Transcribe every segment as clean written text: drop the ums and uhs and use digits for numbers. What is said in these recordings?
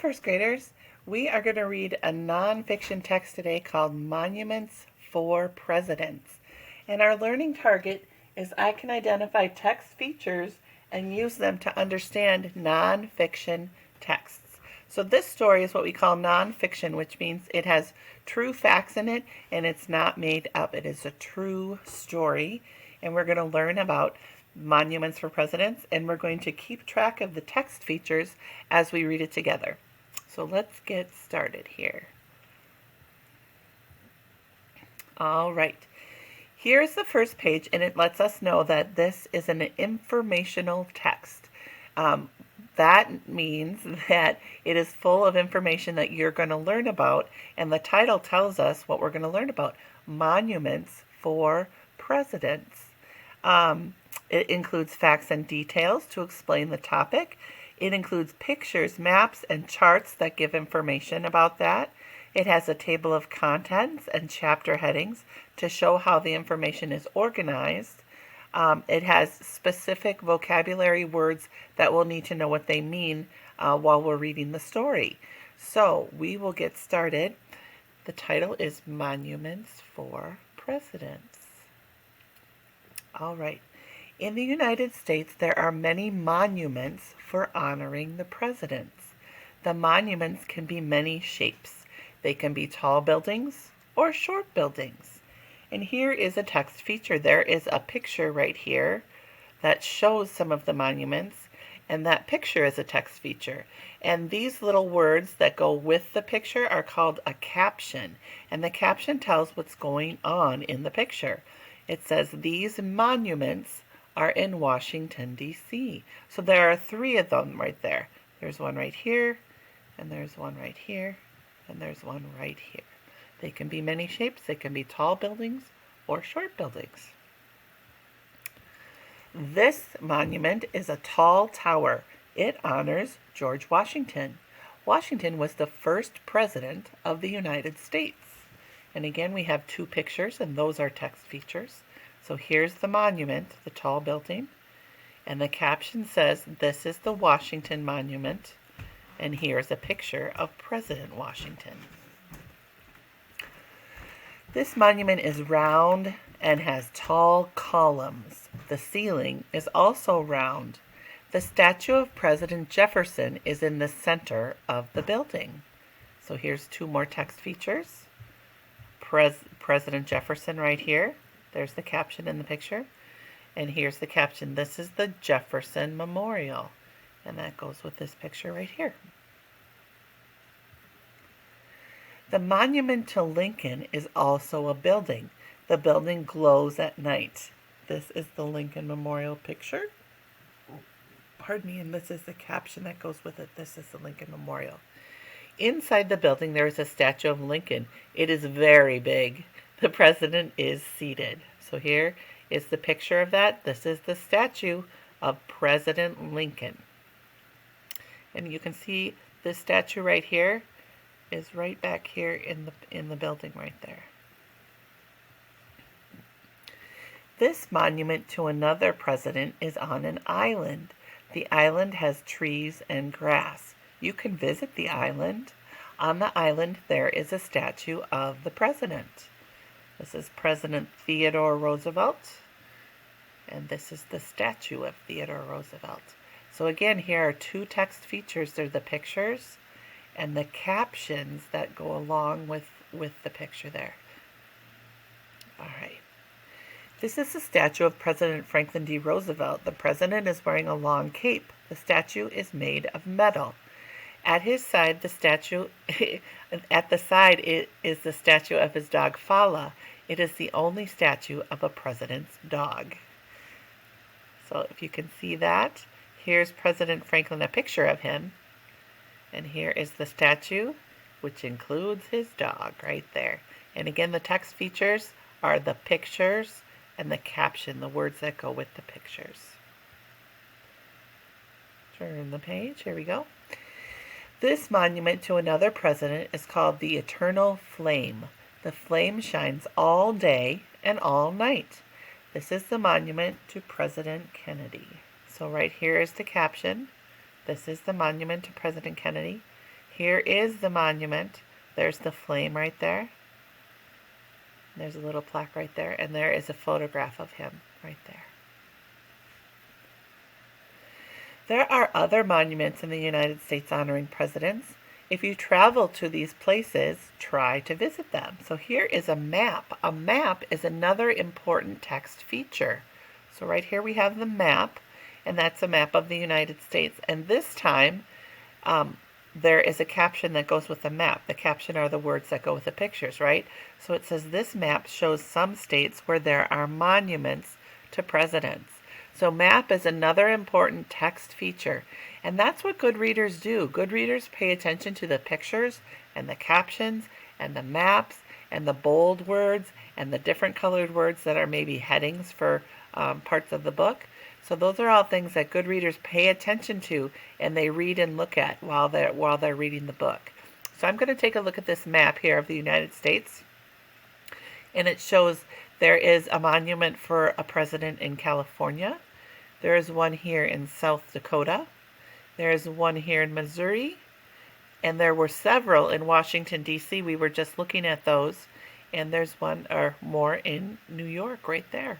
first graders. We are going to read a nonfiction text today called Monuments for Presidents. And our learning target is I can identify text features and use them to understand nonfiction texts. So this story is what we call nonfiction, which means it has true facts in it and it's not made up. It is a true story. And we're going to learn about monuments for presidents, and we're going to keep track of the text features as we read it together. So let's get started here. All right. Here's the first page, and it lets us know that this is an informational text. That means that it is full of information that you're going to learn about, and the title tells us what we're going to learn about: monuments for presidents. It includes facts and details to explain the topic. It includes pictures, maps, and charts that give information about that. It has a table of contents and chapter headings to show how the information is organized. It has specific vocabulary words that we'll need to know what they mean while we're reading the story. So we will get started. The title is Monuments for Presidents. All right. In the United States, there are many monuments for honoring the presidents. The monuments can be many shapes. They can be tall buildings or short buildings. And here is a text feature. There is a picture right here that shows some of the monuments, and that picture is a text feature. And these little words that go with the picture are called a caption, and the caption tells what's going on in the picture. It says these monuments are in Washington, D.C. So there are 3 of them right there. There's one right here, and there's one right here, and there's one right here. They can be many shapes. They can be tall buildings or short buildings. This monument is a tall tower. It honors George Washington. Washington was the first president of the United States. And again, we have 2 pictures, and those are text features. So here's the monument, the tall building, and the caption says, this is the Washington Monument, and here's a picture of President Washington. This monument is round and has tall columns. The ceiling is also round. The statue of President Jefferson is in the center of the building. So here's 2 more text features. President Jefferson right here. There's the caption in the picture. And here's the caption. This is the Jefferson Memorial. And that goes with this picture right here. The monument to Lincoln is also a building. The building glows at night. This is the Lincoln Memorial picture. Pardon me, and this is the caption that goes with it. This is the Lincoln Memorial. Inside the building, there is a statue of Lincoln. It is very big. The president is seated. So here is the picture of that. This is the statue of President Lincoln. And you can see this statue right here is right back here in the building right there. This monument to another president is on an island. The island has trees and grass. You can visit the island. On the island, there is a statue of the president. This is President Theodore Roosevelt, and this is the statue of Theodore Roosevelt. So again, here are 2 text features. They're the pictures and the captions that go along with the picture there. All right. This is the statue of President Franklin D. Roosevelt. The president is wearing a long cape. The statue is made of metal. At his side, the statue, at the side is the statue of his dog Fala. It is the only statue of a president's dog. So if you can see that, here's President Franklin, a picture of him. And here is the statue, which includes his dog right there. And again, the text features are the pictures and the caption, the words that go with the pictures. Turn the page. Here we go. This monument to another president is called the Eternal Flame. The flame shines all day and all night. This is the monument to President Kennedy. So right here is the caption. This is the monument to President Kennedy. Here is the monument. There's the flame right there. There's a little plaque right there, and there is a photograph of him right there. There are other monuments in the United States honoring presidents. If you travel to these places, try to visit them. So here is a map. A map is another important text feature. So right here we have the map, and that's a map of the United States. And this time, there is a caption that goes with the map. The caption are the words that go with the pictures, right? So it says this map shows some states where there are monuments to presidents. So map is another important text feature, and that's what good readers do. Good readers pay attention to the pictures and the captions and the maps and the bold words and the different colored words that are maybe headings for parts of the book. So those are all things that good readers pay attention to and they read and look at while they're reading the book. So I'm going to take a look at this map here of the United States, and it shows there is a monument for a president in California. There is one here in South Dakota. There is one here in Missouri. And there were several in Washington, D.C. We were just looking at those. And there's one or more in New York right there.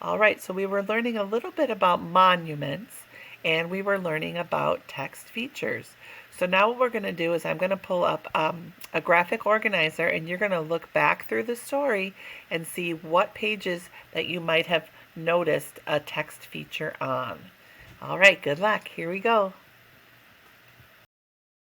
All right, so we were learning a little bit about monuments, and we were learning about text features. So now what we're going to do is I'm going to pull up a graphic organizer, and you're going to look back through the story and see what pages that you might have noticed a text feature on. All right, good luck. Here we go.